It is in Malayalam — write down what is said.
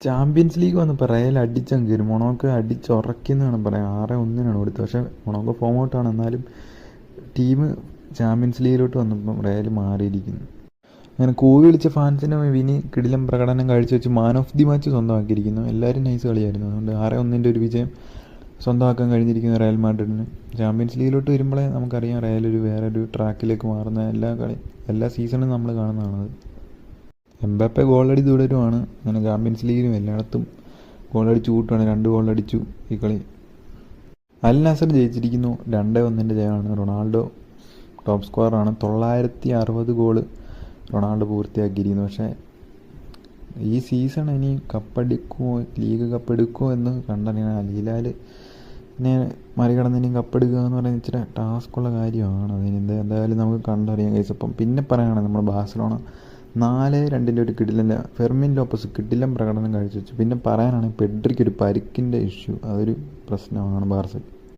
ചാമ്പ്യൻസ് ലീഗ് വന്നപ്പോൾ റയൽ അടിച്ചങ്ങ് കയറി. മൊണോക്കോ അടിച്ചുറക്കിയെന്നാണ് പറയാം. 6-1 കൊടുത്തത്. പക്ഷേ മൊണോക്കോ ഫോം ഔട്ടാണ്. എന്നാലും ടീം ചാമ്പ്യൻസ് ലീഗിലോട്ട് വന്നപ്പം റയൽ മാറിയിരിക്കുന്നു. അങ്ങനെ കൂവി വിളിച്ച ഫാൻസിന് വിനി കിടിലം പ്രകടനം കാഴ്ചവെച്ച് മാൻ ഓഫ് ദി മാച്ച് സ്വന്തമാക്കിയിരിക്കുന്നു. എല്ലാവരും നൈസ് കളിയായിരുന്നു. അതുകൊണ്ട് 6-1 ഒരു വിജയം സ്വന്തമാക്കാൻ കഴിഞ്ഞിരിക്കുന്നു റയൽ മാഡ്രിഡിന്. ചാമ്പ്യൻസ് ലീഗിലോട്ട് വരുമ്പോഴേ നമുക്കറിയാം റയൽ വേറൊരു ട്രാക്കിലേക്ക് മാറുന്ന എല്ലാ സീസണും നമ്മൾ കാണുന്നതാണത്. എംബാപ്പെ ഗോളടി തുടരുവാണ്. അങ്ങനെ ചാമ്പ്യൻസ് ലീഗിലും എല്ലായിടത്തും ഗോളടിച്ച് കൂട്ടുവാണ്. 2 ഗോളടിച്ചു ഈ കളി. അൽ നസർ ജയിച്ചിരിക്കുന്നു. 2-1 ജയമാണ്. റൊണാൾഡോ ടോപ്പ് സ്കോറാണ്. 960 ഗോള് റൊണാൾഡോ പൂർത്തിയാക്കിയിരിക്കുന്നു. പക്ഷേ ഈ സീസൺ ഇനി കപ്പെടുക്കുമോ, ലീഗ് കപ്പെടുക്കുമോ എന്ന് കണ്ടറിയണം. അൽ ഹിലാലിനെ മറികടന്ന് ഇനി കപ്പെടുക്കുക എന്ന് പറയുന്നത് ഇച്ചിരി ടാസ്ക്കുള്ള കാര്യമാണ്. എന്തായാലും നമുക്ക് കണ്ടറിയാം കേസ്. അപ്പം പിന്നെ പറയുകയാണെങ്കിൽ നമ്മുടെ ബാഴ്സലോണ 4-2 ഒരു കിടിലൻ ഫെർമിൻ ലോപ്പസ് കിടിലൻ പ്രകടനം കാഴ്ചവെച്ചു. പിന്നെ പറയാനാണെങ്കിൽ പെഡ്രിക്ക് ഒരു പരിക്കിൻ്റെ ഇഷ്യൂ, അതൊരു പ്രശ്നമാണ് ബാർസയ്ക്ക്.